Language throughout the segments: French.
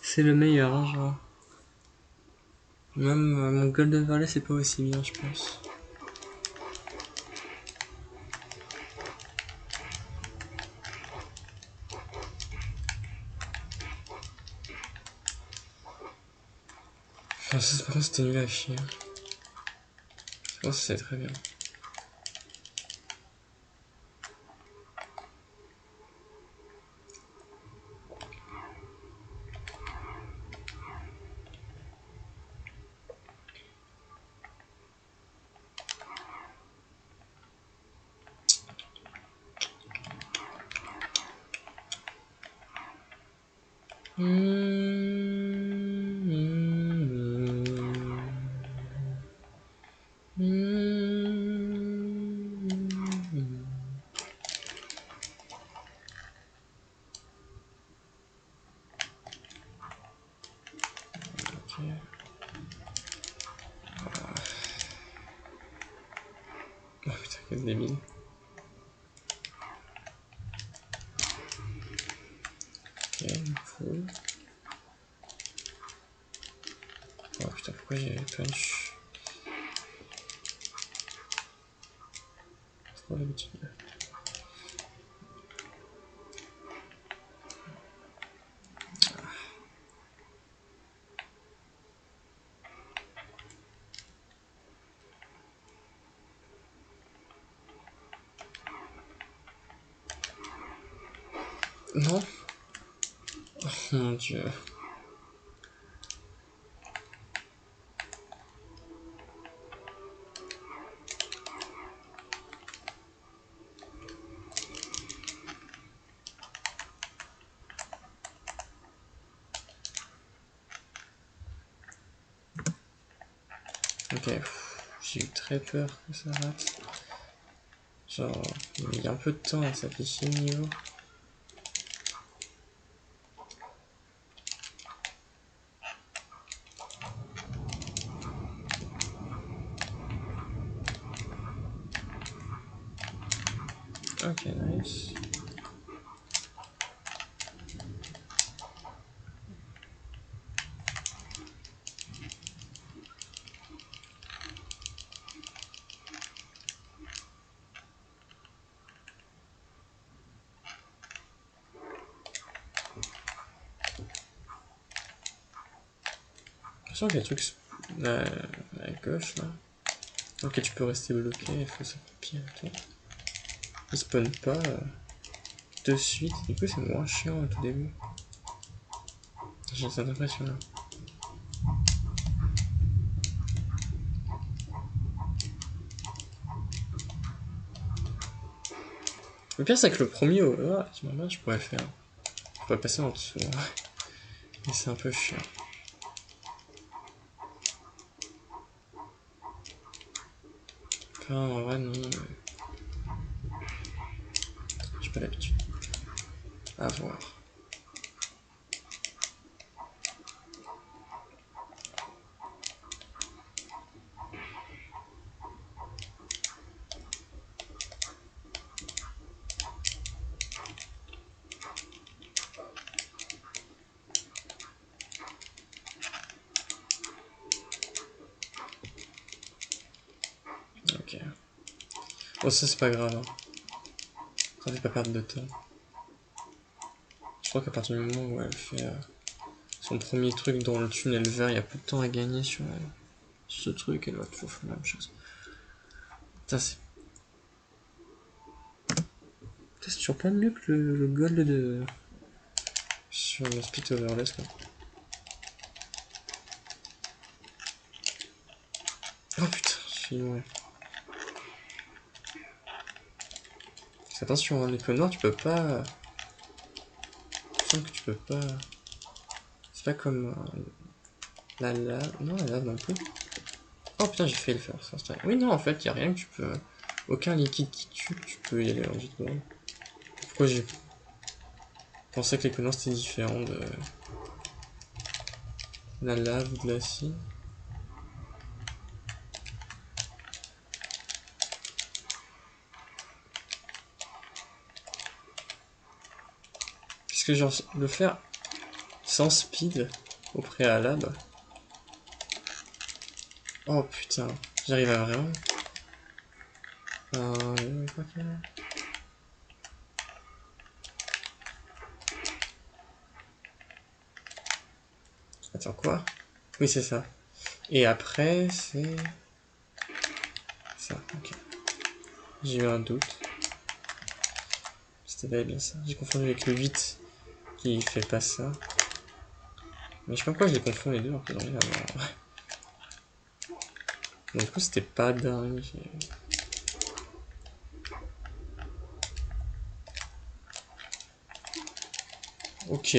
C'est le meilleur, hein, genre. Même mon Golden Valley, c'est pas aussi bien, je pense. Enfin, ça, par contre, c'était nul à chier. Je pense que c'est très bien. Oh putain, quel débile. Ok, full. Oh putain, pourquoi j'ai punch? C'est pas l'habitude. Non. Oh mon dieu. Ok, j'ai eu très peur que ça rate. Genre, il y a un peu de temps à s'afficher le niveau. Ok, nice. Je sens qu'il y a des trucs à gauche là. Ok, tu peux rester bloqué, il faut ça pire. Il spawn pas de suite, du coup c'est moins chiant au tout début. J'ai cette impression là. Le pire c'est que le premier, je pourrais le faire. Je pourrais passer en dessous. Mais c'est un peu chiant. Enfin, en vrai, non. J'ai pas l'habitude. À voir. Ok. Bon, ça c'est pas grave. Hein. Ça fait pas perdre de temps. Je crois qu'à partir du moment où elle fait son premier truc dans le tunnel vert, il y a peu de temps à gagner sur ce truc, elle va toujours faire la même chose. Ça c'est. C'est toujours pas mieux que le gold de. Sur le split overless quoi. Oh putain, je suis loin. Attention, hein, les clones noirs, tu peux pas. Il me semble que tu peux pas. C'est pas comme la lave. Non, la lave non plus. Oh putain, j'ai failli le faire. Oui, non, en fait, y a rien que tu peux. Aucun liquide qui tue, tu peux y aller en vite bord. Pourquoi j'ai pensé que les clones noirs c'était différent de la lave ou de l'acide? Qu'est-ce que genre le faire sans speed au préalable. Oh putain, j'arrive à vraiment. Attends, quoi? Oui, c'est ça. Et après, c'est... ça, ok. J'ai eu un doute. C'était bien ça. J'ai confondu avec le 8 qui fait pas ça. Mais je sais pas pourquoi je les confonds les deux en fait. Donc du coup, c'était pas dingue. Ok.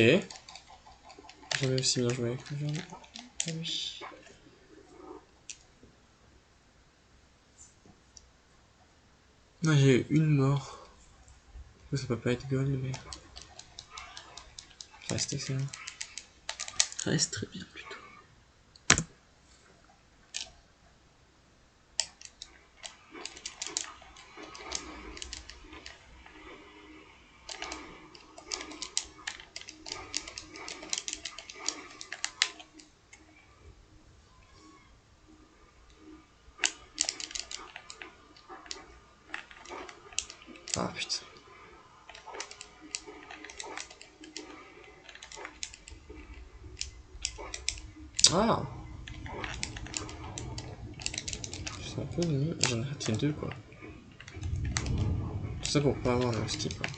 J'avais aussi bien joué avec le genre. Ah oui. Moi j'ai eu une mort. Ça peut pas être gold, mais. Ça reste excellent. Ça reste très bien plutôt. Ah putain. Ah! C'est un peu mieux. J'en ai raté deux quoi. Tout ça pour pas avoir le skip. Hein.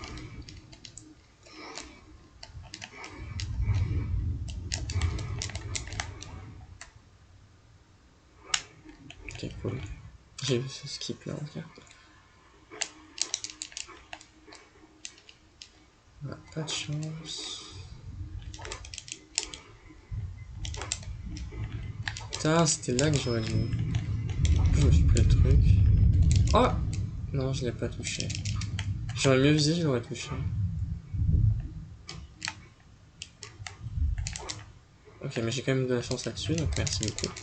Ok, cool. J'ai vu ce skip là en fait. Ah, pas de chance. Putain, c'était là que j'aurais dû. Je me suis pris le truc. Oh! Non, je l'ai pas touché. J'aurais mieux visé, je l'aurais touché. Ok, mais j'ai quand même de la chance là-dessus, donc merci beaucoup.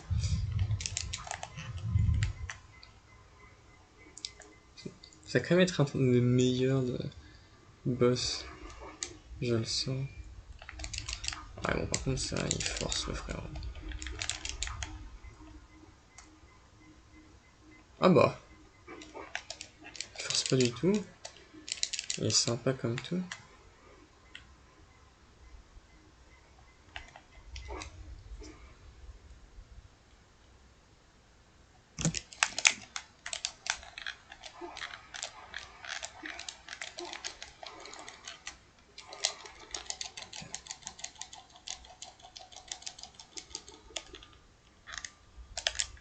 Ça va quand même être un des meilleurs de boss. Je le sens. Ouais, bon, par contre, ça, il force le frère. Ah bah. Il force pas du tout. Il est sympa comme tout.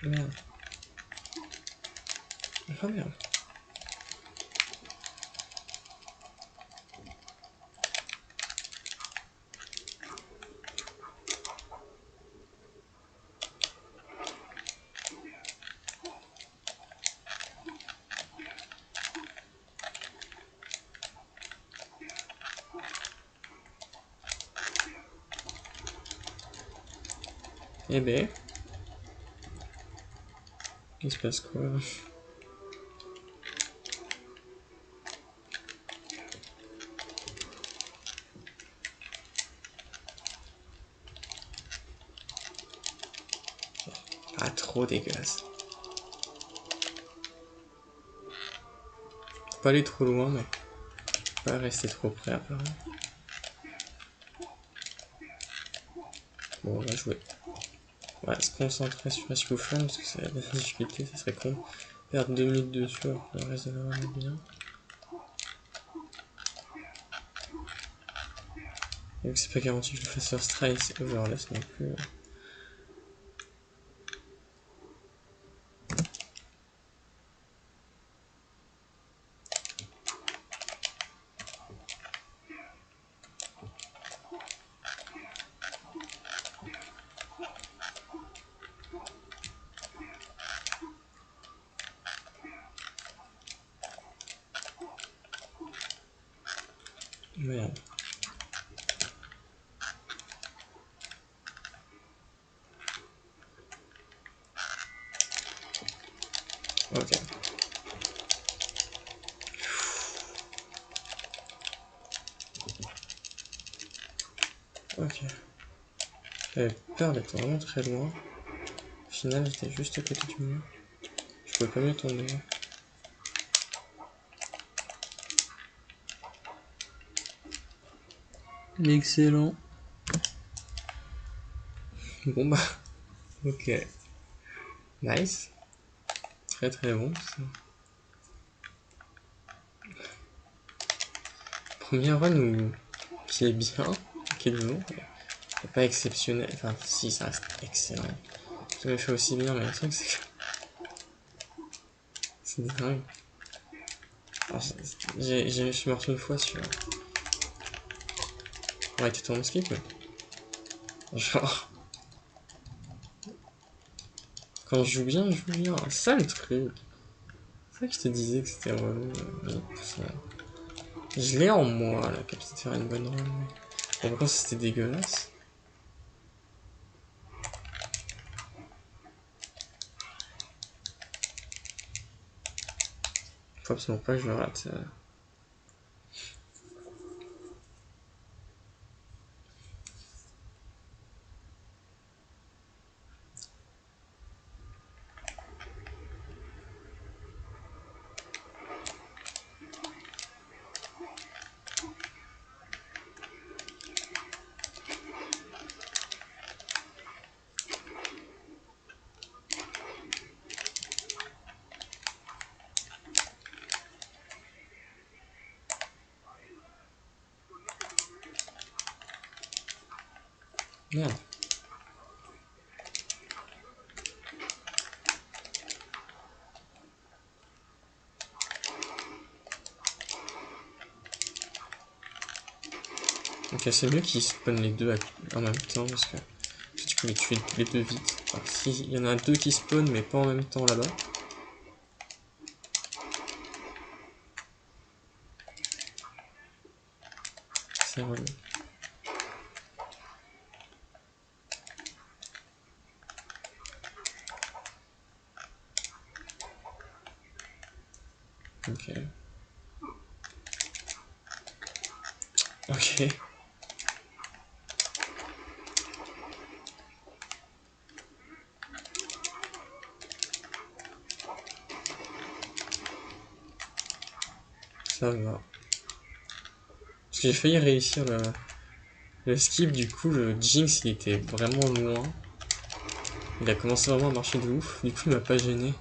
Merde. Ah merde. Eh ben. Il se passe quoi? Ah, trop dégueulasse. Faut pas aller trop loin, mais faut pas rester trop près apparemment. Bon, on va jouer. On va se concentrer sur la Fun parce que c'est la difficulté, ça serait con. Perdre 2 minutes dessus alors que le reste de la run est bien. Donc c'est pas garanti que je le fasse first try, c'est overless non plus. Merde. Ok. Ok. J'avais peur d'être vraiment très loin. Au final, j'étais juste à côté du mur. Je pouvais pas mieux tomber. Excellent. Bon bah, ok. Nice. Très très bon ça. Première run où... qui est bien, qui est long. Pas exceptionnel. Enfin, si, ça reste excellent. J'avais fait aussi bien, mais le truc c'est que... C'est dingue. Je suis mort une fois sur... Ouais, tu tournes skip, mais... Genre... Quand je joue bien, je joue bien. C'est ça le truc. C'est ça que je te disais que c'était relou. Je l'ai en moi, la capacité de faire une bonne run. Mais... Bon, par contre, c'était dégueulasse. Faut absolument pas que je le rate. Merde. Ok, c'est mieux qu'ils spawnent les deux en même temps parce que tu peux les tuer les deux vite. Enfin, s'il y en a deux qui spawnent mais pas en même temps là-bas. C'est relou. Ok. Ok. Ça va. Parce que j'ai failli réussir le skip, du coup le Jinx il était vraiment loin. Il a commencé vraiment à marcher de ouf, du coup il m'a pas gêné.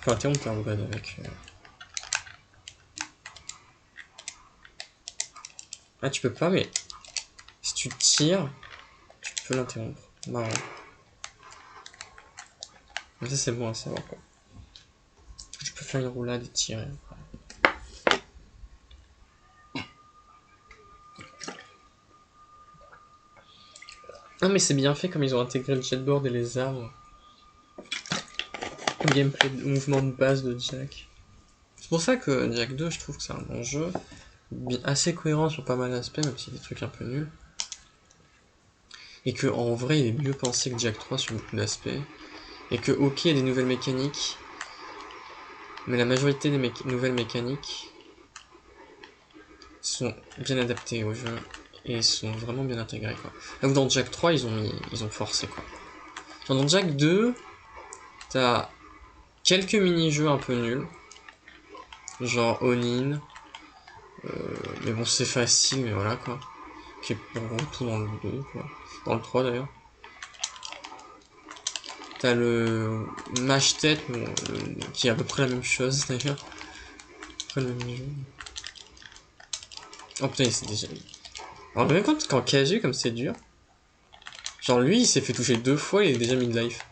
Faut interrompre un bad avec... Ah tu peux pas mais si tu tires, tu peux l'interrompre. Marrant. Mais ça c'est bon à savoir quoi. Tu peux faire une roulade et tirer. Ah mais c'est bien fait comme ils ont intégré le jetboard et les armes au gameplay, au mouvement de base de Jack. C'est pour ça que Jack 2 je trouve que c'est un bon jeu, assez cohérent sur pas mal d'aspects même s'il y a des trucs un peu nuls. Et que en vrai il est mieux pensé que Jack 3 sur beaucoup d'aspects. Et que ok il y a des nouvelles mécaniques, mais la majorité des nouvelles mécaniques sont bien adaptées au jeu et sont vraiment bien intégrées quoi. Là où dans Jack 3 ils ont forcé quoi. Genre, dans Jack 2, t'as quelques mini-jeux un peu nuls, genre Onin, mais bon c'est facile mais voilà quoi. Qui est pour gros tout dans le 2 quoi. Dans le 3 d'ailleurs. T'as le Mash Tête, bon, qui est à peu près la même chose d'ailleurs. Après le mini-jeu. Oh putain, c'est déjà. Alors, même quand KG comme c'est dur. Genre lui il s'est fait toucher 2 fois et il est déjà mid-life.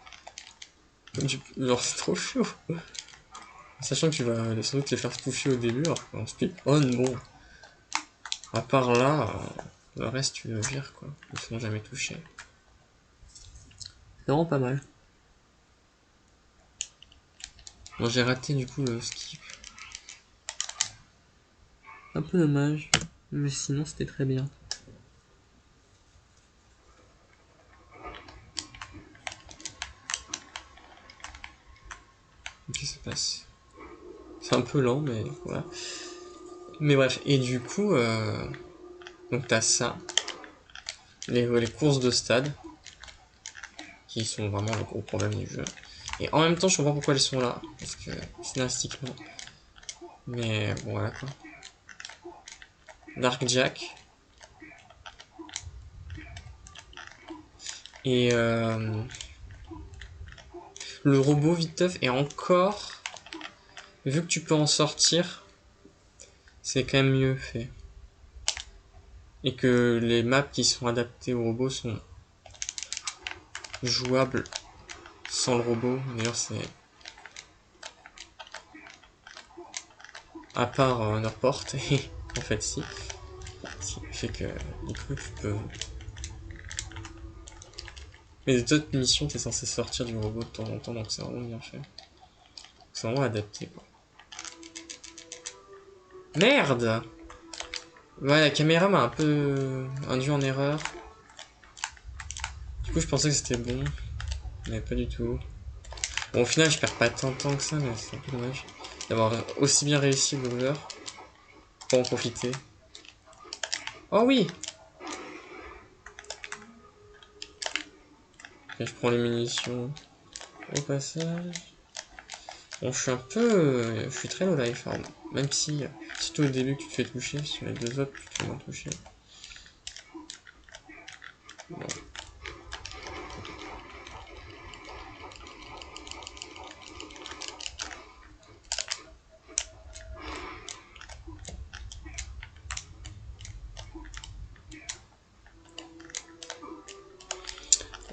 Genre c'est trop chaud. Sachant que tu vas sans doute les faire toucher au début alors qu'en speedrun bon. À part là, le reste tu le vires quoi. Ils sont jamais touchés. C'est vraiment pas mal. Bon, j'ai raté du coup le skip. Un peu dommage, mais sinon c'était très bien. Qu'est-ce qui se passe? C'est un peu lent, mais voilà. Mais bref, et du coup, donc t'as ça. Les courses de stade, qui sont vraiment le gros problème du jeu. Et en même temps, je comprends pourquoi elles sont là, parce que scénaristiquement. Mais bon, voilà quoi. Dark Jack. Et le robot viteuf est encore, vu que tu peux en sortir, c'est quand même mieux fait. Et que les maps qui sont adaptées au robot sont jouables sans le robot. D'ailleurs, c'est à part Underport, et en fait, si. Ce qui fait que du coup, tu peux. Mais les autres missions, t'es censé sortir du robot de temps en temps, donc c'est vraiment bien fait. C'est vraiment adapté, quoi. Merde! Ouais, la caméra m'a un peu induit en erreur. Du coup, je pensais que c'était bon, mais pas du tout. Bon, au final, je perds pas tant de temps que ça, mais c'est un peu dommage d'avoir aussi bien réussi l'over. Pour en profiter. Oh oui! Ok, je prends les munitions au passage. Bon, je suis un peu. Je suis très low life, hein. Même si, surtout au début, que tu te fais toucher, sur les deux autres, tu te fais moins toucher. Bon.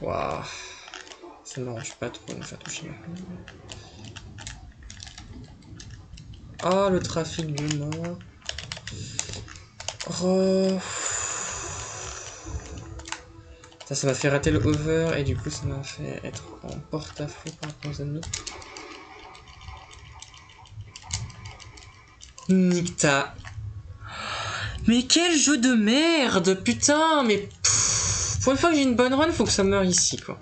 Waouh. Ça m'arrange pas trop de me faire toucher maintenant. Ah, le trafic de mort. Oh. Ça m'a fait rater le hover et du coup ça m'a fait être en porte-à-faux par rapport aux ennemis. Nicta. Mais quel jeu de merde, putain, mais pff, pour une fois que j'ai une bonne run, faut que ça meure ici, quoi.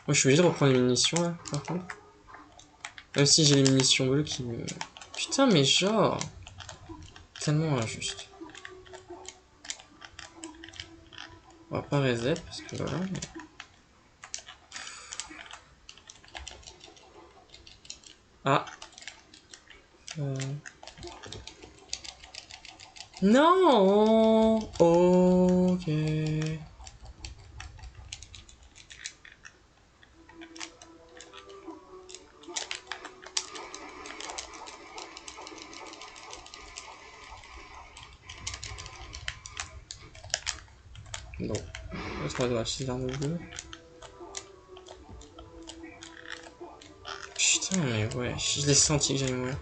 Moi, je suis obligé de reprendre les munitions, là, par contre. Même si j'ai les munitions bleues qui me... Putain, mais genre... Tellement injuste. On va pas reset, parce que voilà, mais... Ah. Non. Ok. Bon. L'autre va devoir utiliser l'arme bleue. Putain, mais ouais, je l'ai senti que j'allais mourir.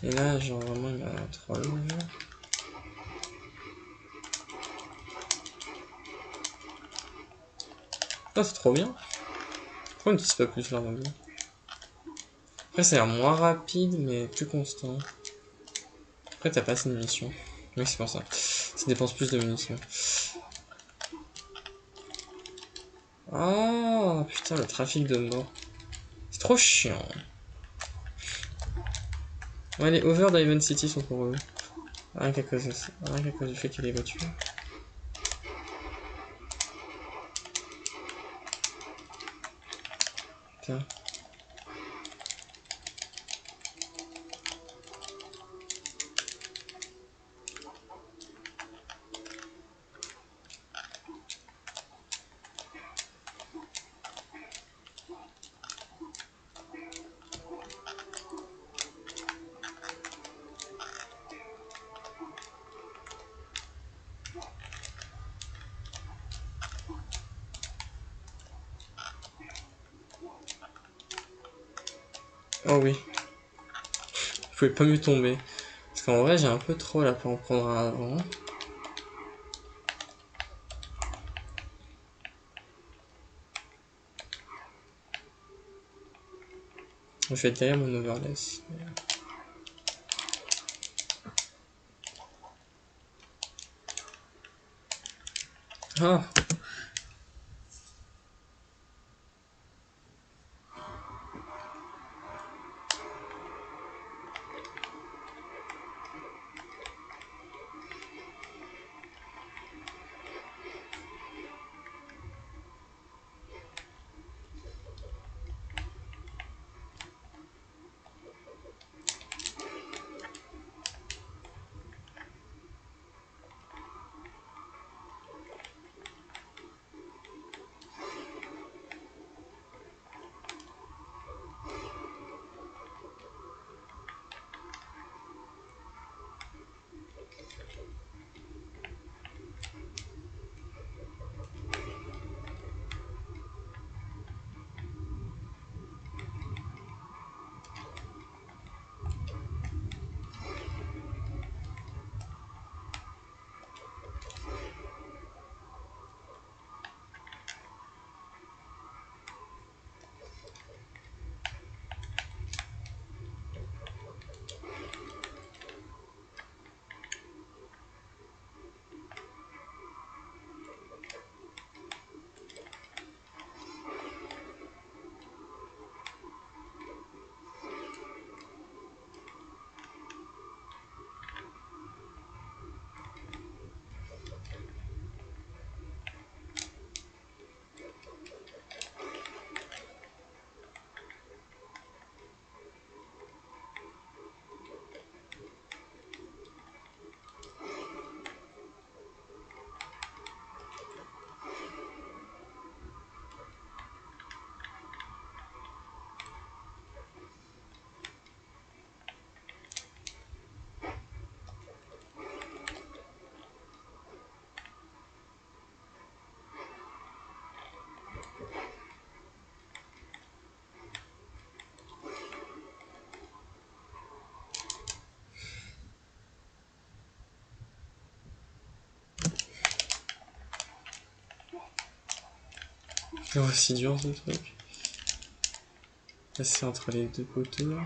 Et là, genre, vraiment, il m'a troll. Ah, c'est trop bien. Pourquoi on n'utilise pas plus l'arme bleue? Après, ça a l'air moins rapide, mais plus constant. Après, t'as pas assez de munitions. Oui, c'est pour ça. Ça dépense plus de munitions. Ah, putain, le trafic de mort. C'est trop chiant. Ouais, les over d'Ivan City sont pour eux. Rien qu'à cause du fait qu'il y a les voitures. Putain. Oh oui. Je pouvais pas mieux tomber. Parce qu'en vrai, j'ai un peu trop là pour en prendre un avant. Je vais être derrière mon overless. Ah! C'est aussi dur ce truc. Passer entre les deux poteaux là.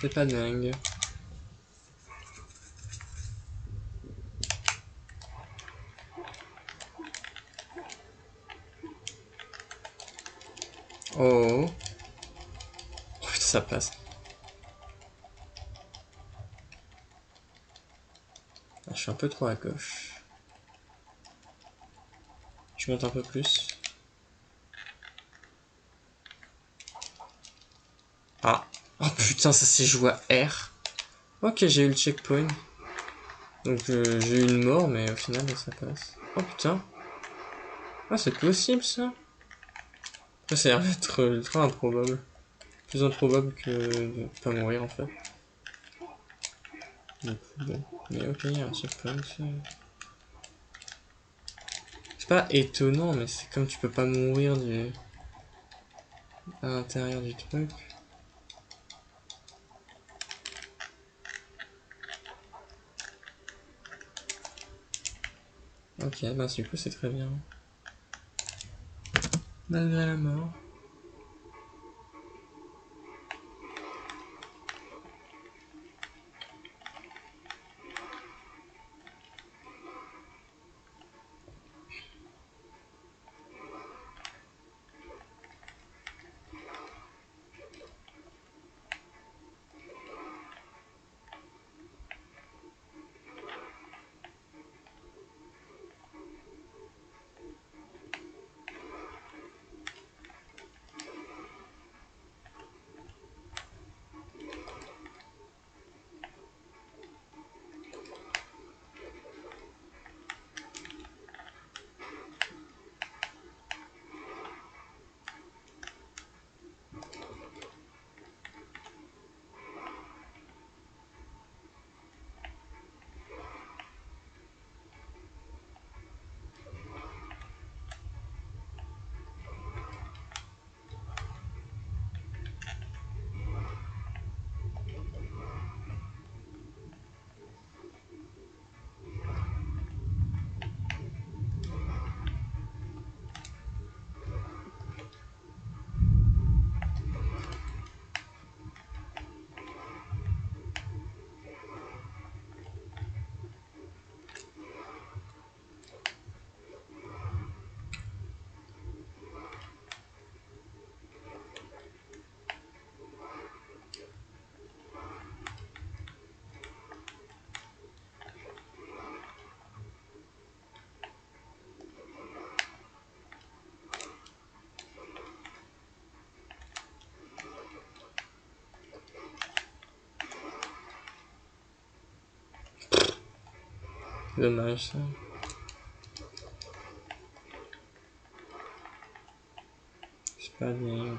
C'est pas dingue. Oh. Oh putain, ça passe. Ah, je suis un peu trop à gauche. Je monte un peu plus. Ah. Oh putain, ça s'est joué à R. Ok, j'ai eu le checkpoint. Donc j'ai eu une mort, mais au final ça passe. Oh putain. Ah, c'est possible ça. Après, ça a l'air d'être ultra improbable. Plus improbable que de pas mourir en fait. Du coup, bon. Mais ok, il y a un checkpoint. C'est pas étonnant, mais c'est comme tu peux pas mourir à l'intérieur du truc. Ok, bah du coup c'est très bien. Malgré la mort. Dommage ça. C'est pas bien.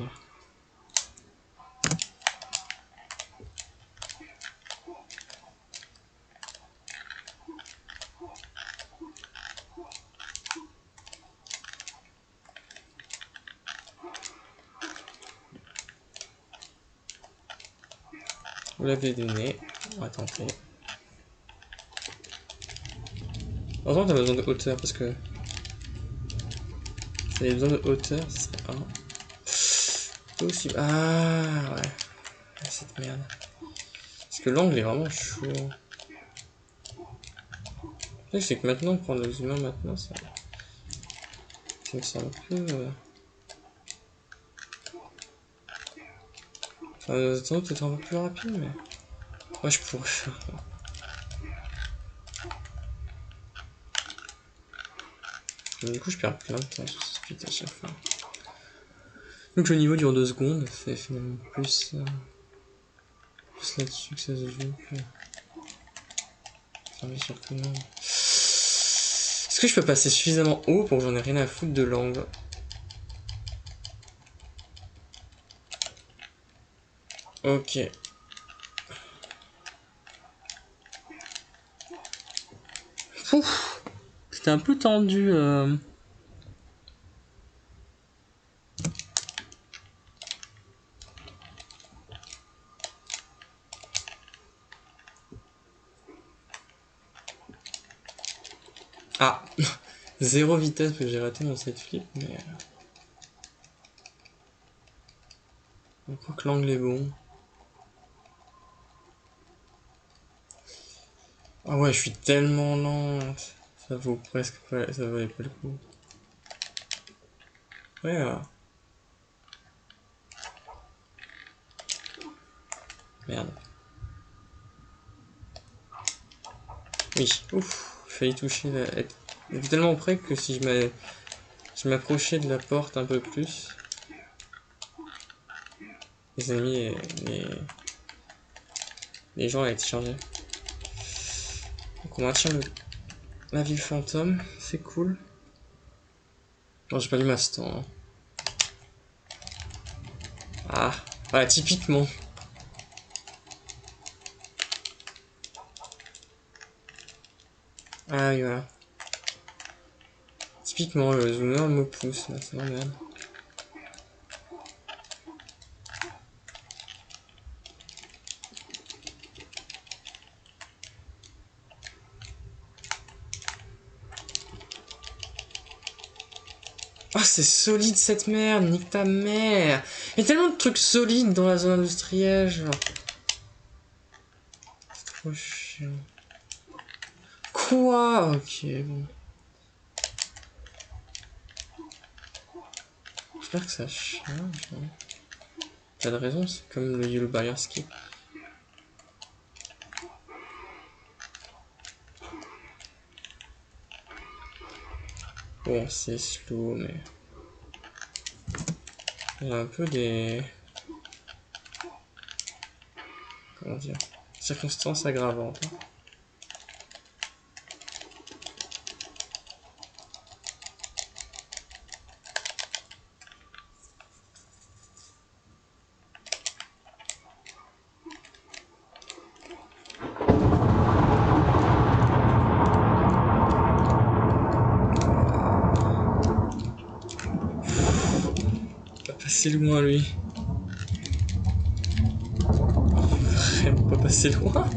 Vous l'avez donné, on va tenter. Heureusement t'as besoin de hauteur parce que... Si t'avais besoin de hauteur, ce serait possible. Ah ouais. Cette merde. Parce que l'angle est vraiment chaud. Le truc c'est que maintenant, prendre les humains maintenant, ça me semble un peu... Enfin, attends, peut-être un peu plus rapide, mais... Ouais, je pourrais faire... Du coup, je perds plein de temps sur ce split à chaque fois. Donc le niveau dure 2 secondes, c'est finalement plus là-dessus que ça se joue que... Enfin, sur tout le monde. Est-ce que je peux passer suffisamment haut pour que j'en ai rien à foutre de l'angle? Ok. Ouf, c'était un peu tendu. Ah, zéro vitesse parce que j'ai raté mon side flip, mais... Je crois que l'angle est bon. Ah ouais, je suis tellement lent. Ça vaut presque pas, ça valait pas le coup. Ouais, merde. Oui, ouf, j'ai failli toucher la... Elle était tellement près que si je m'approchais de la porte un peu plus, les ennemis et les gens allaient être chargés. Donc on maintient la ville fantôme, c'est cool. Non, j'ai pas lu ma stand. Ah, voilà, typiquement. Ah oui, voilà. Typiquement, le zoomer me pousse, là, c'est normal. Ah, c'est solide cette merde, nique ta mère. Il y a tellement de trucs solides dans la zone industrielle, genre. C'est trop chiant. Quoi? Ok, bon. J'espère que ça change. Hein. T'as de raison, c'est comme le Yellow Barrier Skip. Bon, c'est slow, mais... Il y a un peu des... Comment dire? Circonstances aggravantes. Hein. Pas passer loin, lui. Vraiment pas passer loin.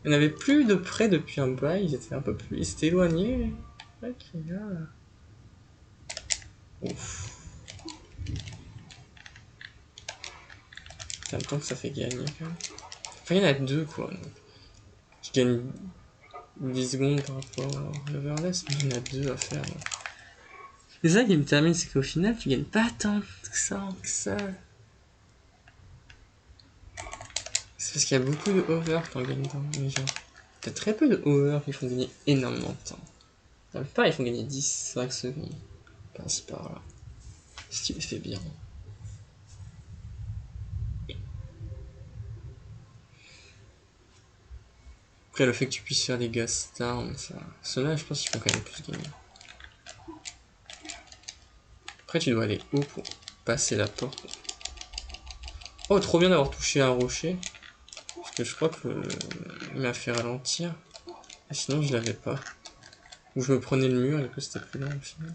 Il n'y en avait plus de près depuis un bail, ils étaient un peu plus... Ils s'étaient éloignés. Ok, là. Ouf. C'est un temps que ça fait gagner, quand même. Enfin, il y en a deux, quoi. Donc. Je gagne 10 secondes par rapport à l'overless, mais il y en a deux à faire. Donc. C'est ça qui me termine, c'est qu'au final, tu gagnes pas tant que ça. C'est parce qu'il y a beaucoup de over quand on gagne tant. Mais genre, t'as très peu de over qui font gagner énormément de temps. Dans le pas, ils font gagner 10-5 secondes. Passe par là. Ce qui les fait bien. Après, le fait que tu puisses faire des gas down, ça... Ceux-là, je pense qu'ils font quand même plus gagner. Après, tu dois aller haut pour passer la porte. Oh, trop bien d'avoir touché un rocher. Parce que je crois que il m'a fait ralentir. Et sinon, je l'avais pas. Ou je me prenais le mur et que c'était plus long au final.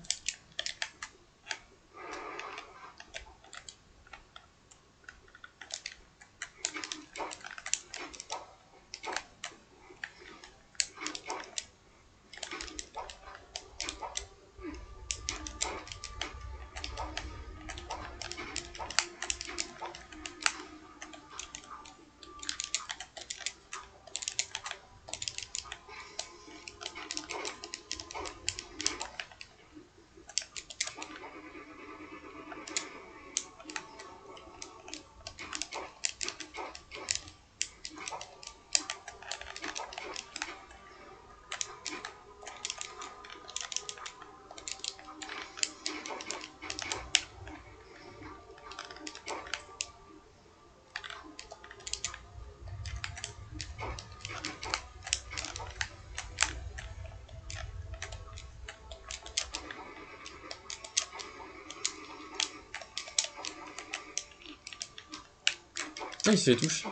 Ah, il s'est touché.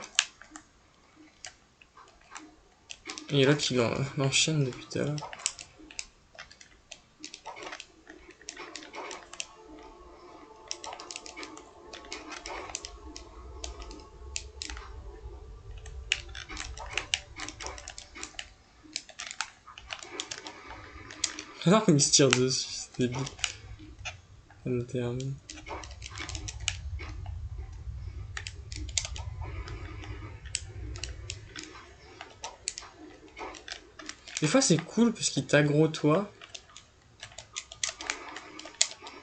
Et là qu'il enchaîne depuis tout à l'heure. J'adore comme il se tire dessus, c'est débile. Ça me termine. Des fois c'est cool parce qu'il t'aggro toi.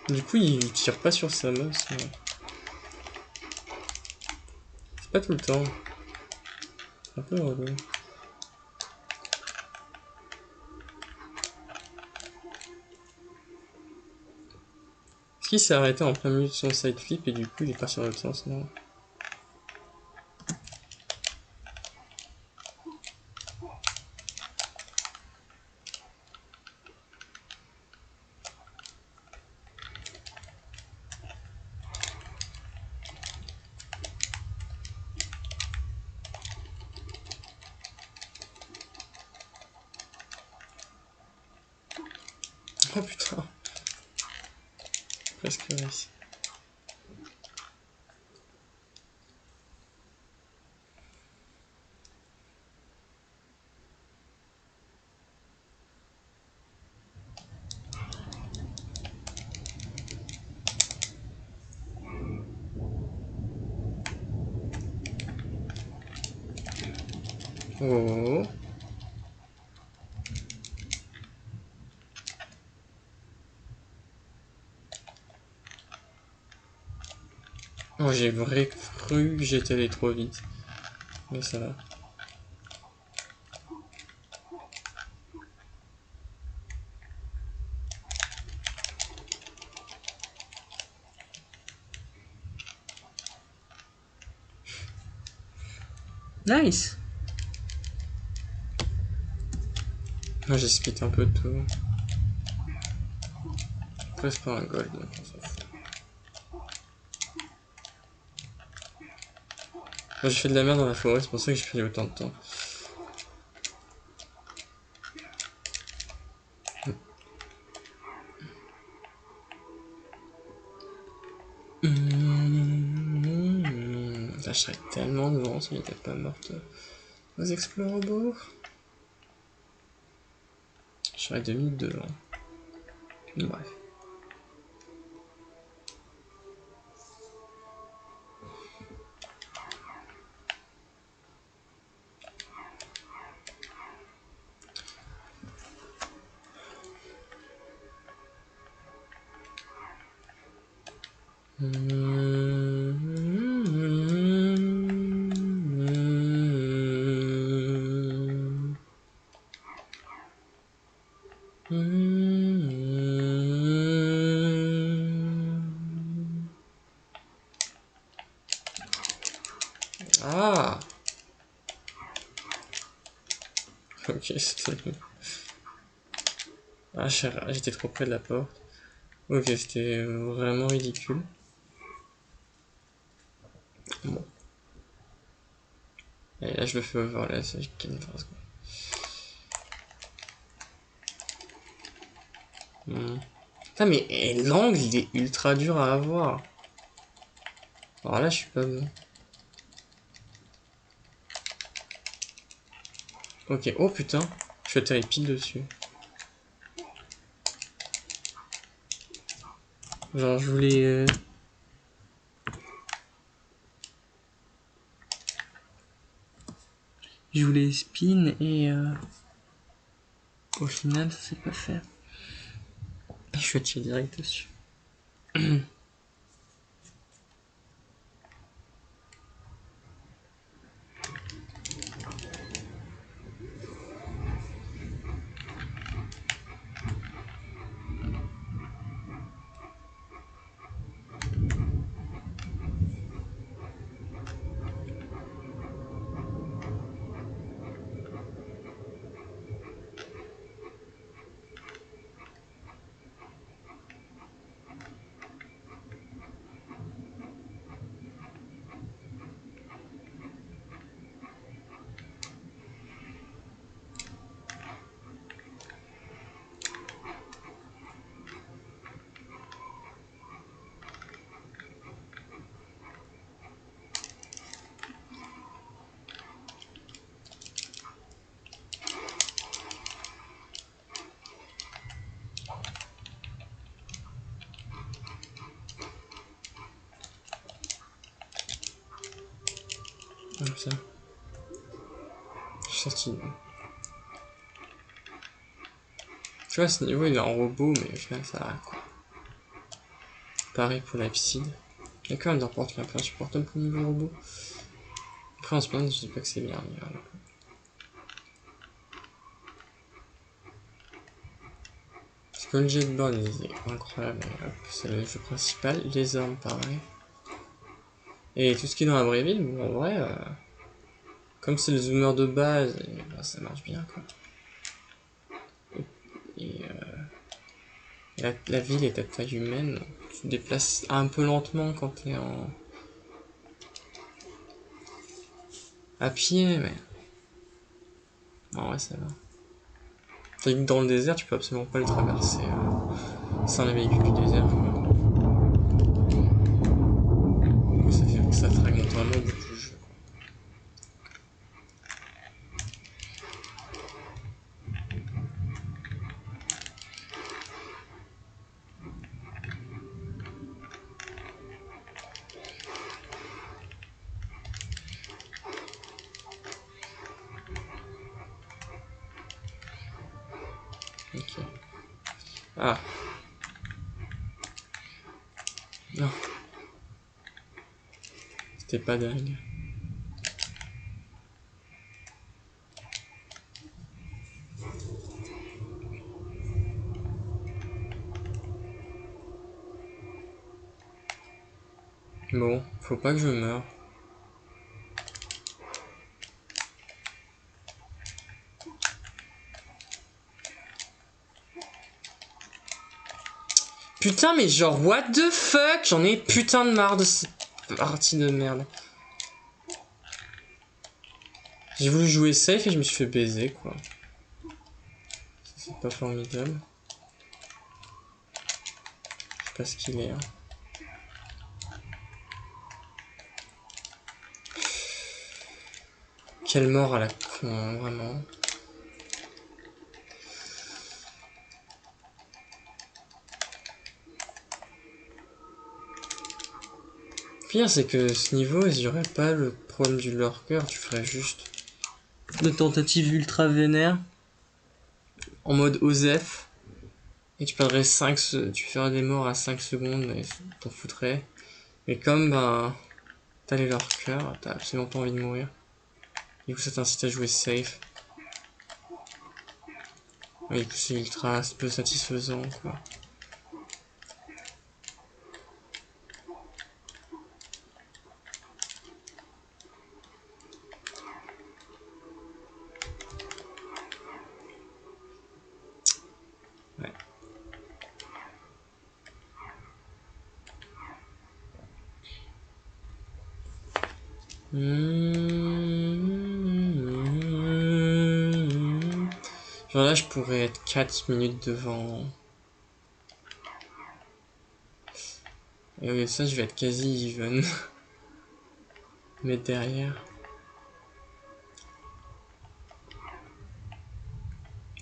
Du coup il tire pas sur sa meuf. Mais... c'est pas tout le temps. C'est un peu relou. Est-ce qu'il s'est arrêté en plein milieu de son side flip et du coup il est parti dans l'autre sens? Non. Oh putain. Presque réussi. Oh. Oh, j'ai vrai cru que j'étais allé trop vite. Mais ça va. Nice. Moi j'ai split un peu de tout. Après c'est pas un gold, donc on s'en fout. Moi j'ai fait de la merde dans la forêt, c'est pour ça que j'ai pris autant de temps. Là, je serais tellement devant si j'étais pas morte aux Explorabos. Je serais 2 minutes devant. Bref. Ah. Ok, c'était... Ah, j'étais trop près de la porte. Ok, c'était vraiment ridicule. Bon. Et là, je le fais overlay, c'est une phrase, quoi. Putain, mais l'angle, il est ultra dur à avoir. Alors là, je suis pas bon. Ok, oh putain, je suis atterri pile dessus. Genre, je voulais... Je voulais spin et... Au final, ça s'est pas fait. Je suis attiré direct dessus. Comme ça. Je suis sorti. Tu vois, à ce niveau, il est en robot, mais au final, ça va, quoi. Pareil pour la piscine. Il y a quand même d'importe qui est un peu insupportable pour le niveau robot. Après, en ce moment, je dis pas que c'est bien, mais voilà. Parce que le jetball, il est incroyable. C'est le jeu principal. Les armes, pareil. Et tout ce qui est dans la vraie ville, bon, en vrai, comme c'est le zoomer de base, bah, ça marche bien, quoi. Et la ville est à taille humaine. Tu te déplaces un peu lentement quand t'es en... à pied, mais... En vrai, ça va. Tandis que dans le désert, tu peux absolument pas le traverser sans les véhicules du désert, quoi. Ça fragmente vraiment beaucoup le jeu, quoi. Ok. Ah. Non. C'était pas dingue. Bon, faut pas que je meure. Putain, mais genre, what the fuck? J'en ai putain de marre de cette partie de merde. J'ai voulu jouer safe et je me suis fait baiser, quoi. C'est pas formidable. Je sais pas ce qu'il est, hein. Quelle mort à la con, hein, vraiment. Le pire, c'est que ce niveau, il y aurait pas le problème du lurker, tu ferais juste de tentatives ultra vénères en mode OZEF et tu perdrais tu ferais des morts à 5 secondes et t'en foutrais. Mais comme ben t'as les lurkers, t'as absolument pas envie de mourir. Du coup, ça t'incite à jouer safe. Et du coup, c'est ultra peu satisfaisant, quoi. Genre là, je pourrais être 4 minutes devant. Et oui, ça, je vais être quasi even. Mais derrière.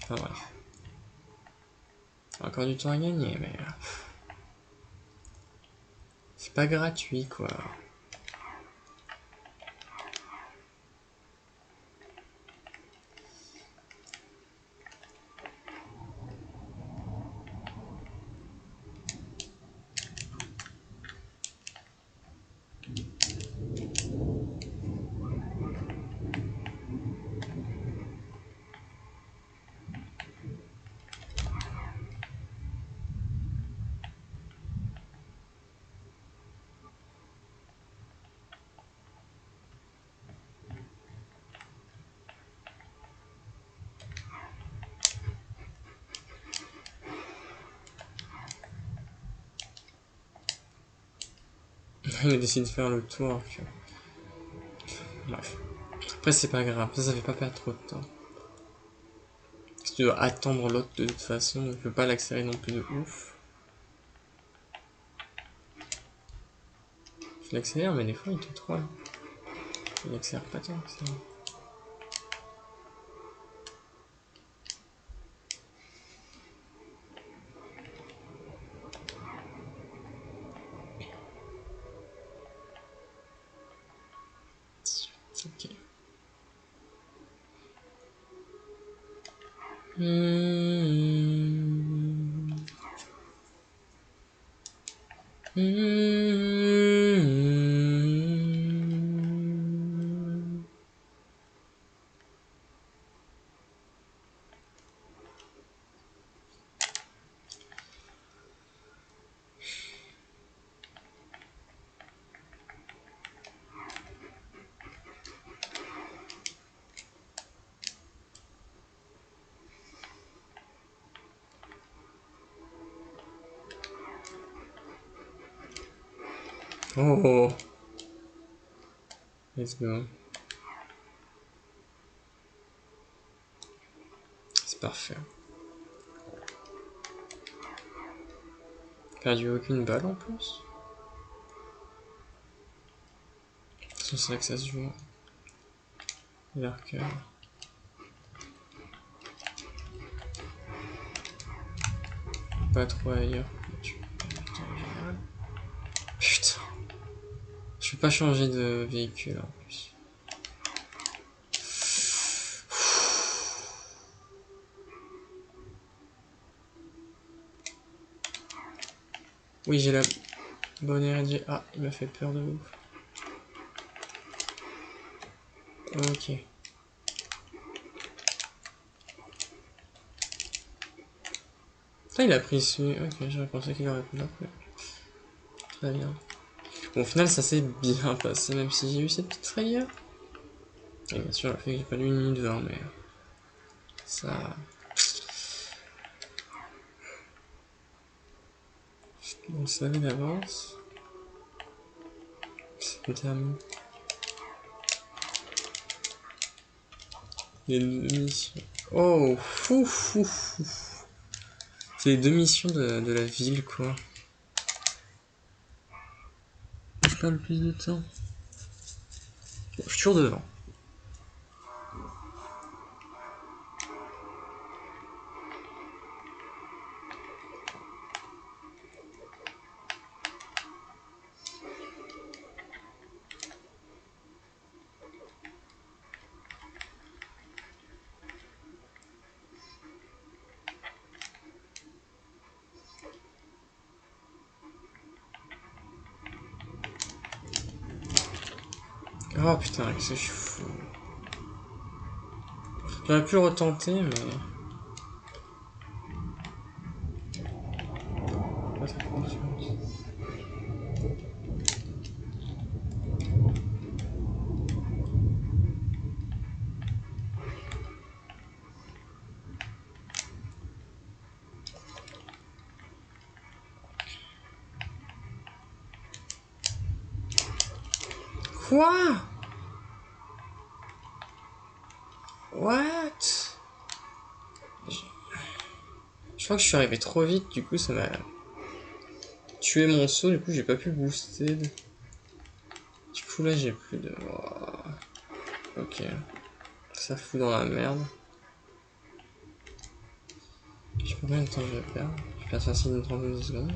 Enfin bref. Encore du temps à gagner, mais. C'est pas gratuit, quoi. Il a décidé de faire le tour. Bref. Après, c'est pas grave. Ça fait pas perdre trop de temps. Si tu dois attendre l'autre de toute façon, je peux pas l'accélérer non plus de ouf. Je l'accélère, mais des fois, il te troll. Il accélère pas tant que ça. Ok. Oh, let's go. C'est parfait. Perdu aucune balle en plus. De toute façon, c'est là que ça se joue. L'arcade. Pas trop ailleurs. Putain. Je peux pas changer de véhicule en plus. Oui, j'ai la bonne RNG. Ah, il m'a fait peur de ouf. Ok. Ça, il a pris celui. Ok, j'aurais pensé qu'il aurait pris l'autre. Très bien. Bon, au final, ça s'est bien passé, même si j'ai eu cette petite frayeur. Et bien sûr, le fait que j'ai pas lu 1 minute 20, mais. Ça. On le savait d'avance. C'est terminé. Les 2 missions. Oh, fou, fou, fou. C'est les 2 missions de la ville, quoi. Je perds le plus de temps. Bon, je suis toujours devant. Oh putain, qu'est-ce que je suis fou. J'aurais pu le retenter, mais. Pas trop confiance. Quoi? What? Je crois que je suis arrivé trop vite, du coup ça m'a tué mon saut, du coup j'ai pas pu booster. Du coup là j'ai plus de... Oh. Ok. Ça fout dans la merde. Je sais pas combien de temps je vais perdre. Je perds facile une trentaine de secondes.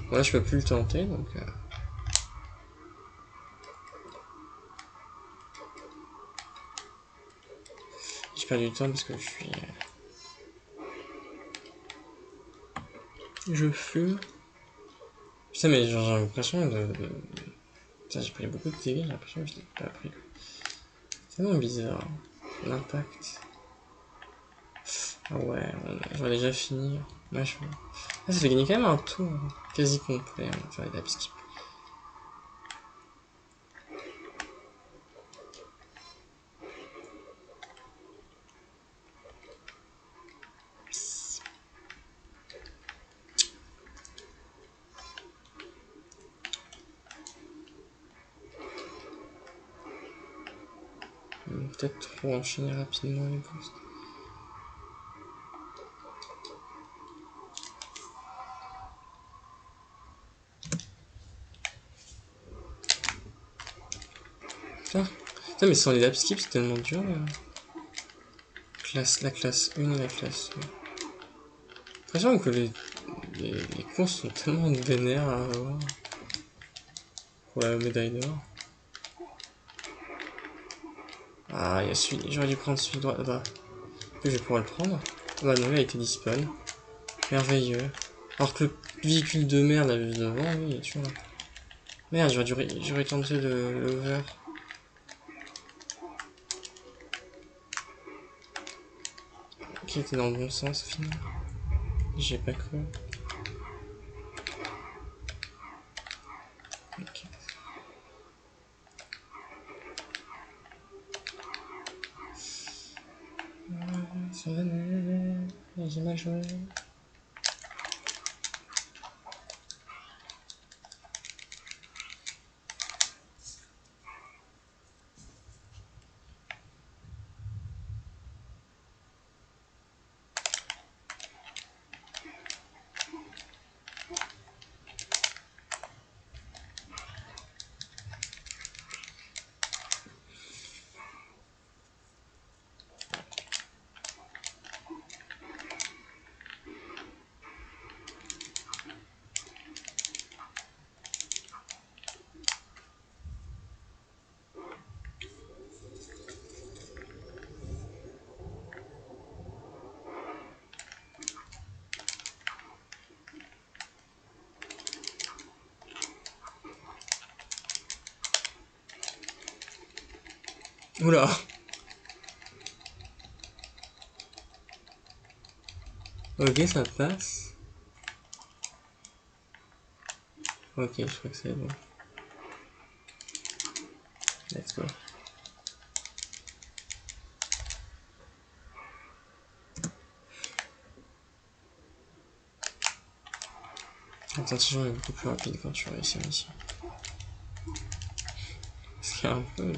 Bon là je peux plus le tenter donc... J'ai perdu du temps parce que je suis... Je fume. Putain mais genre j'ai l'impression de... Putain j'ai pris beaucoup de dégâts, j'ai l'impression que je l'ai pas pris. C'est tellement bizarre. L'impact. Ah ouais, j'aurais déjà fini. Ouais, ah, ça fait gagner quand même un tour quasi complet. On va faire des skip. Peut-être trop enchaîner rapidement les boosts. Putain, putain mais sans les lap skips c'est tellement dur là. La classe 1 et la classe 2. J'ai l'impression que les courses sont tellement vénères à avoir. Pour la médaille d'or. Ah, il y a celui. J'aurais dû prendre celui droit là-bas. Que je vais pouvoir le prendre. Bah non, il a été dispawn. Merveilleux. Alors que le véhicule de merde là juste devant, oui, il est toujours là. Merde, j'aurais tenté l'over. Qui était dans le bon sens au final. J'ai pas cru. Ok. Survenez, j'ai mal joué. Oula. Ok, ça passe. Ok, je crois que c'est bon. Let's go. Attention, est beaucoup plus rapide quand tu réussis une mission. Ce qui est un peu...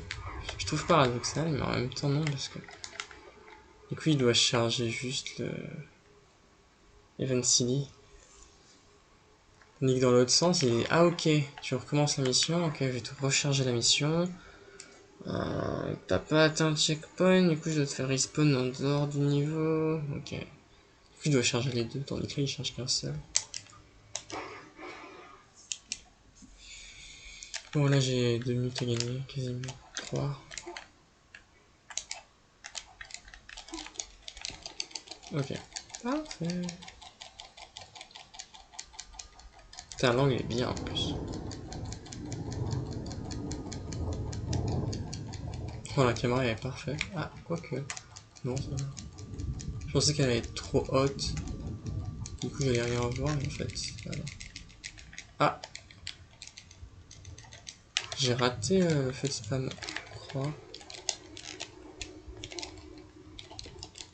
Je trouve paradoxal, mais en même temps non, parce que... Du coup, il doit charger juste le... Event CD. Tandis que dans l'autre sens, il est... Ah ok, tu recommences la mission, ok, je vais te recharger la mission. T'as pas atteint le checkpoint, du coup je dois te faire respawn en dehors du niveau. Ok. Du coup, il doit charger les deux, tandis que là, il charge qu'un seul. Bon, là, j'ai 2 minutes à gagner, quasiment 3. Ok. Parfait. Putain, l'angle est bien en plus. Oh, la caméra elle est parfaite. Ah, quoique. Non, ça va. Je pensais qu'elle allait être trop haute. Du coup, j'allais rien voir, mais en fait, voilà. Ah! J'ai raté le feu de spam, je crois.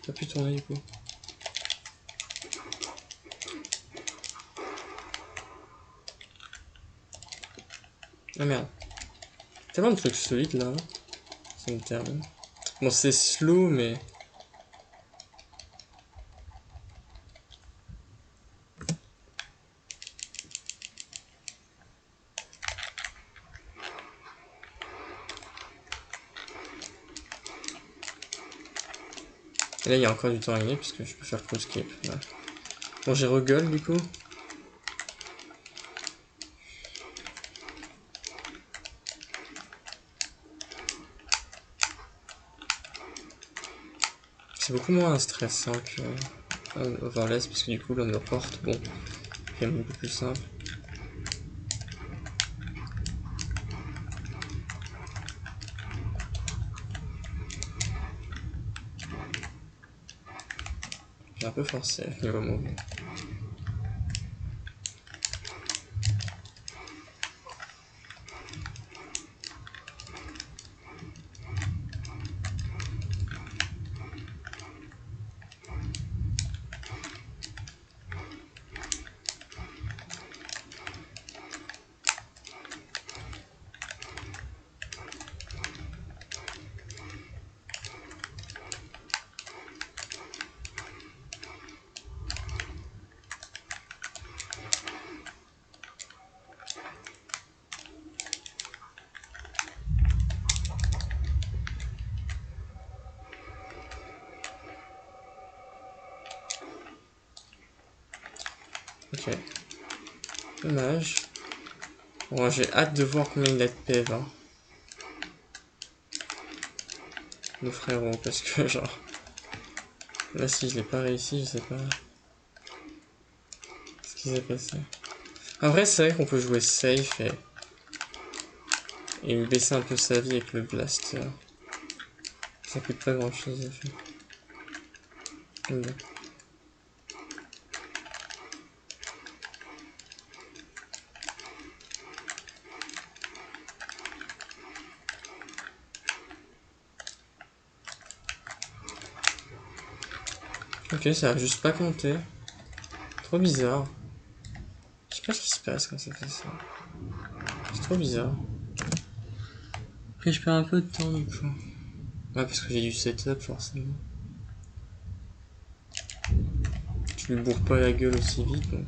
Pas pu tourner du coup. Ah merde. Tellement de trucs solides là. Ça me termine. Bon, c'est slow, mais... Et là, il y a encore du temps à gagner, puisque je peux faire full skip. Ouais. Bon, j'ai regueule, du coup. C'est beaucoup moins stressant que Overless, parce que du coup, l'underporte, bon, c'est beaucoup plus simple. J'ai un peu forcé niveau mouvement. Ok. Dommage. Bon, j'ai hâte de voir combien il a de PV. Le frérot, parce que genre... Là, si je l'ai pas réussi, je sais pas... Ce qui s'est passé. En vrai, c'est vrai qu'on peut jouer safe et me baisser un peu sa vie avec le blaster. Ça coûte pas grand chose à faire. Bon. Ok, ça a juste pas compté. Trop bizarre. Je sais pas ce qui se passe quand ça fait ça. C'est trop bizarre. Après, je perds un peu de temps du coup. Ouais, parce que j'ai du setup forcément. Tu lui bourres pas la gueule aussi vite donc.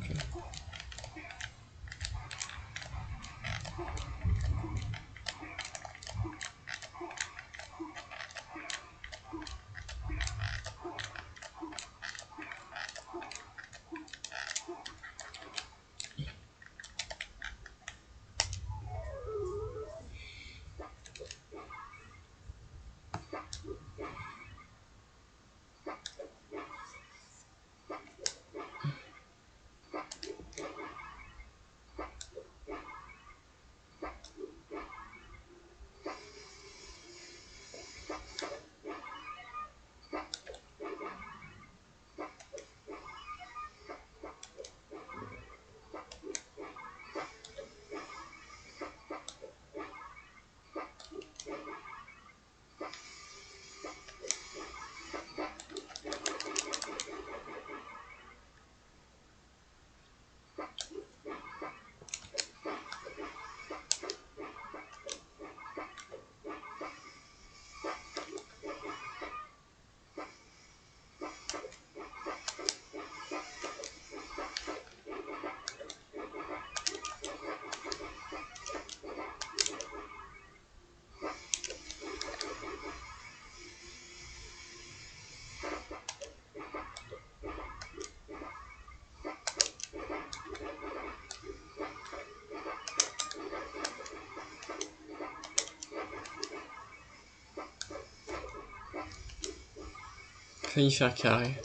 Failli faire carré.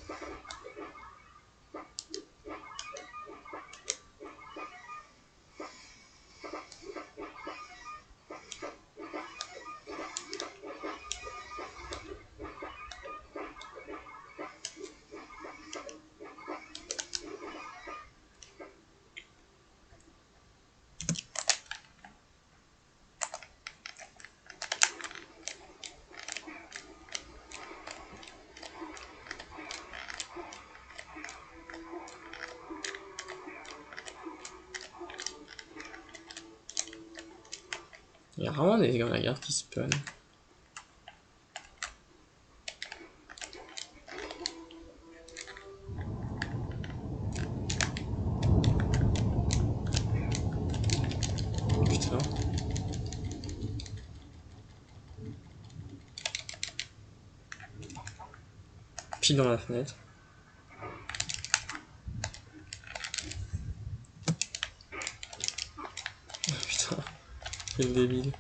Il y a vraiment des gardes qui spawn. chie dans la fenêtre. Oh, putain, quel débile.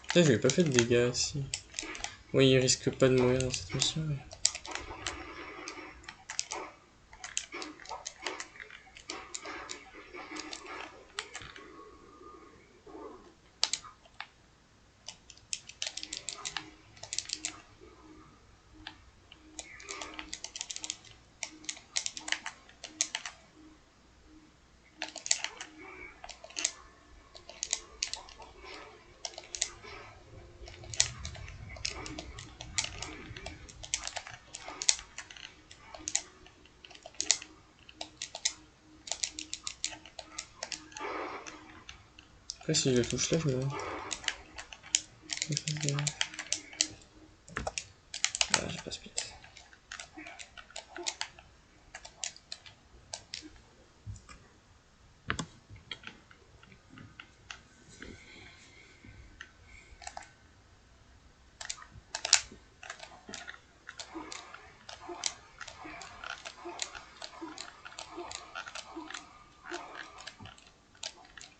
Putain, je lui ai pas fait de dégâts ici. Oui, il risque pas de mourir dans cette mission. Mais... Après, si je le touche là, je me... Ah, j'ai pas speed.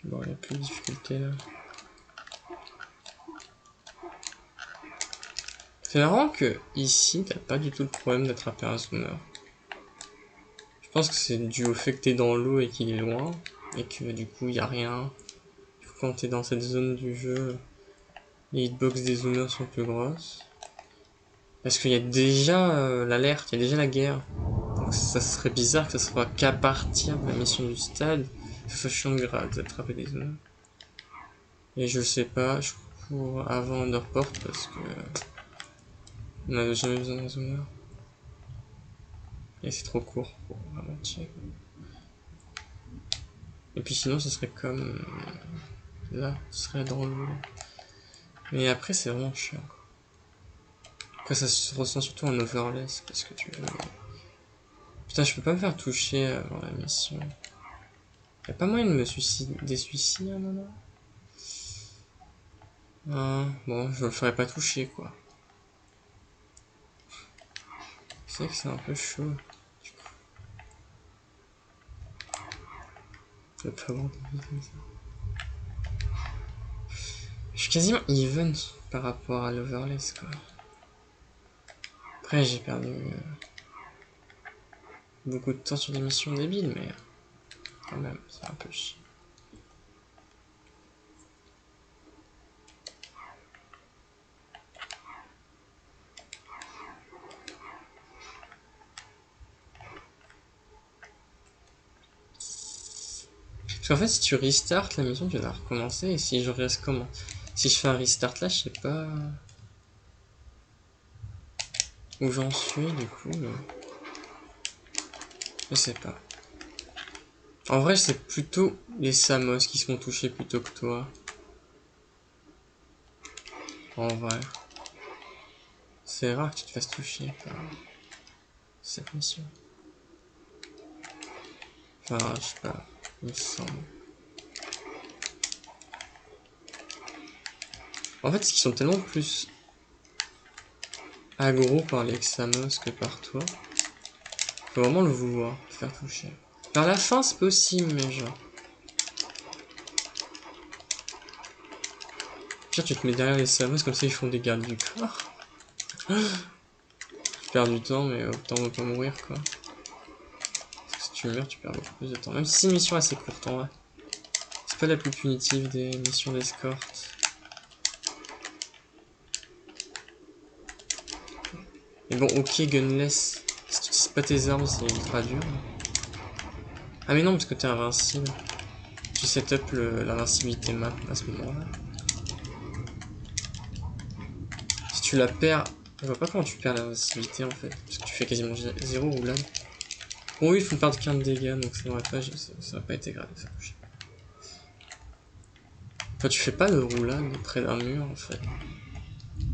Bon, il n'y a plus de difficulté là. C'est marrant que ici, t'as pas du tout le problème d'attraper un zoomer. Je pense que c'est dû au fait que t'es dans l'eau et qu'il est loin, et que du coup, il n'y a rien. Quand t'es dans cette zone du jeu, les hitbox des zoomers sont plus grosses. Parce qu'il y a déjà l'alerte, il y a déjà la guerre. Donc ça serait bizarre que ça soit qu'à partir de la mission du stade, que ce soit chiant d'attraper des zoomers. Et je sais pas, je cours avant Underport parce que on n'avait jamais besoin d'un zoomer. Et c'est trop court pour vraiment check. Et puis sinon, ce serait comme là, ce serait dans l'eau. Mais après, c'est vraiment chiant. Après, ça se ressent surtout en overless parce que tu veux. Putain, je peux pas me faire toucher avant la mission. Y'a pas moyen de me suicider, des suicides à un moment? Bon, je le ferai pas toucher quoi. C'est vrai que c'est un peu chaud. Du coup. Je vais pas avoir de vie comme ça. Je suis quasiment even par rapport à l'overless quoi. Après, j'ai perdu beaucoup de temps sur des missions débiles, mais quand même, c'est un peu chiant. Parce qu'en fait, si tu restart la mission, tu vas recommencer. Et si je reste comment? Si je fais un restart là, je sais pas où j'en suis du coup. Je sais pas. En vrai, c'est plutôt les Samos qui se font toucher plutôt que toi. En vrai. C'est rare que tu te fasses toucher par cette mission. Enfin, je sais pas. Il me semble. En fait, c'est qu'ils sont tellement plus aggro par les Xamos que par toi. Faut vraiment le vouloir, te faire toucher. Vers la fin, c'est possible, mais genre. Pire, tu te mets derrière les Samos, comme ça ils font des gardes du corps. Tu perds du temps, mais autant ne pas mourir, quoi. Parce que si tu meurs, tu perds beaucoup plus de temps. Même si c'est une mission assez courte, en vrai. C'est pas la plus punitive des missions d'escorte. Mais bon, ok, gunless. Si tu utilises pas tes armes, c'est ultra dur. Ah mais non, parce que t'es invincible. Tu setup l'invincibilité map à ce moment-là. Si tu la perds Je vois pas comment tu perds la facilité en fait, parce que tu fais quasiment 0 roulade. Bon oui, ils font perdre 15 dégâts, donc ça n'aurait pas été grave ça. Enfin, tu fais pas de roulade près d'un mur en fait.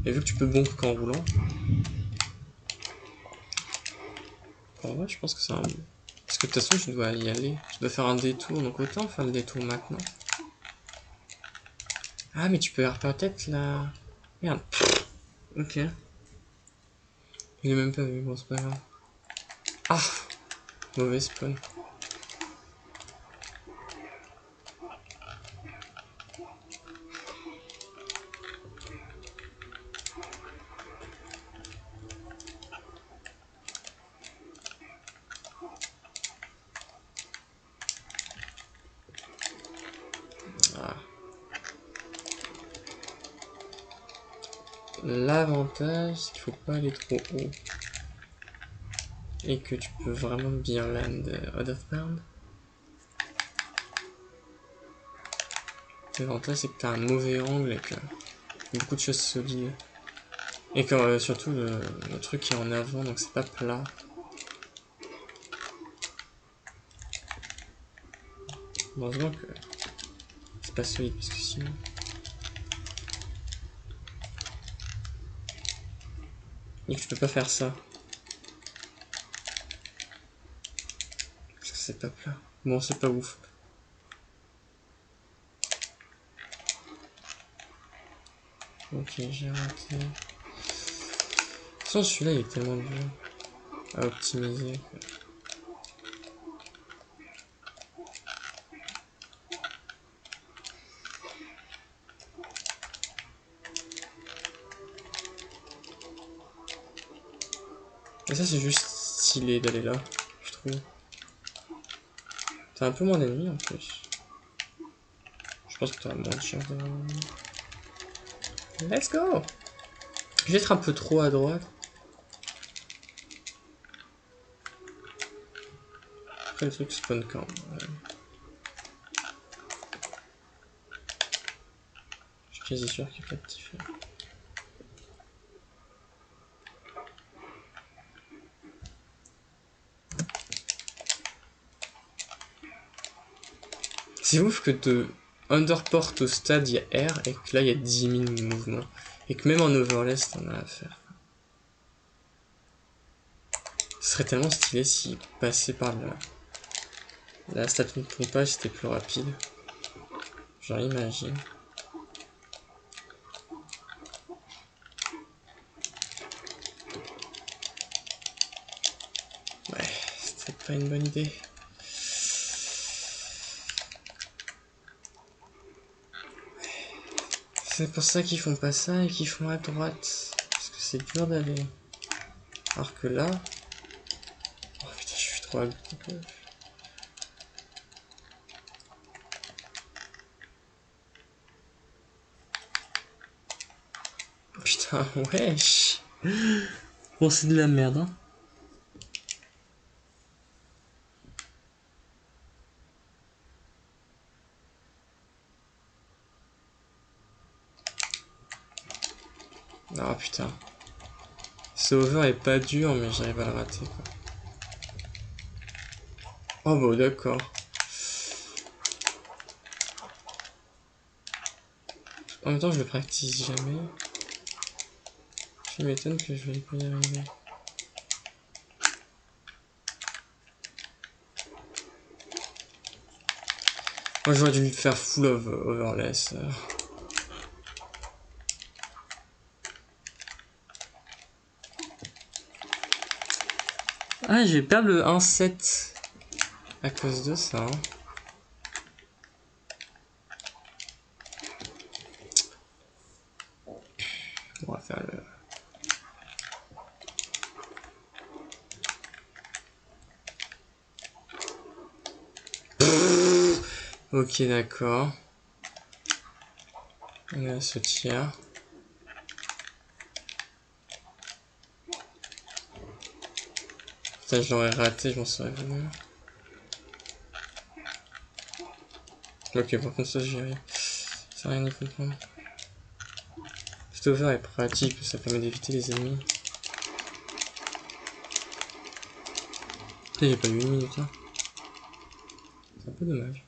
Et vu que tu peux bomber qu'en roulant, en vrai je pense que c'est un... Parce que de toute façon je dois y aller, je dois faire un détour, donc autant faire le détour maintenant. Ah mais tu peux avoir peut-être la... Merde. Ok. Je l'ai même pas vu, bon c'est pas grave. Ah, mauvais spawn. Ah. L'avantage, c'est qu'il faut pas aller trop haut. Et que tu peux vraiment bien land out of bound. L'avantage, c'est que t'as un mauvais angle et que beaucoup de choses solides. Et que surtout le truc est en avant, donc c'est pas plat. Heureusement que c'est pas solide, parce que sinon... Et que tu peux pas faire ça. Parce que c'est pas plat. Bon, c'est pas ouf. Ok, j'ai raté. De toute façon, celui-là, il est tellement dur à optimiser. Et ça, c'est juste stylé d'aller là, je trouve. T'as un peu moins d'ennemis en plus. Je pense que t'auras moins de chance d'avoir un ennemi. Let's go! Je vais être un peu trop à droite. Après, le truc spawn quand je suis quasi sûr qu'il n'y a pas de petit feu. C'est ouf que de underport au stade, il y a R et que là, il y a 10 000 mouvements. Et que même en overlay, t'en as à faire. Ce serait tellement stylé si passer par la station de pompage c'était plus rapide. Genre, imagine. Ouais, c'était pas une bonne idée. C'est pour ça qu'ils font pas ça et qu'ils font à droite. Parce que c'est dur d'aller. Alors que là... Oh putain, je suis trop à gauche. Putain, wesh. Bon, c'est de la merde, hein. Ah putain. Ce over est pas dur, mais j'arrive à le rater, quoi. Oh bah d'accord. En même temps, je le practice jamais. Je m'étonne que je vais pas y arriver. Moi, j'aurais dû faire full of overlay, ça. Ah, je vais perdre le 1-7 à cause de ça. Hein. On va faire le... Ok, d'accord. On est à ce tiers. Putain, je l'aurais raté, je m'en serais venu. Ok, par contre, ça, j'y arrive. C'est rien à comprendre. Leftover est pratique, ça permet d'éviter les ennemis. J'ai pas eu une minute là. C'est un peu dommage.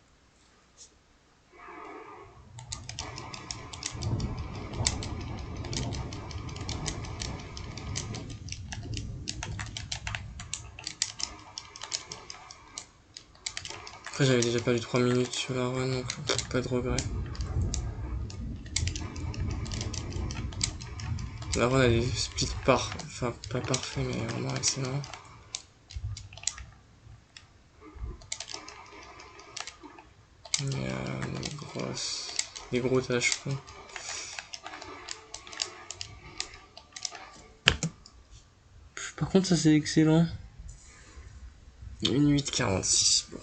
Après j'avais déjà perdu 3 minutes sur la run, donc pas de regret. La run a des splits enfin pas parfait mais vraiment excellent. Il y a des gros tâcherons. Par contre ça c'est excellent. 1 8 46, bon.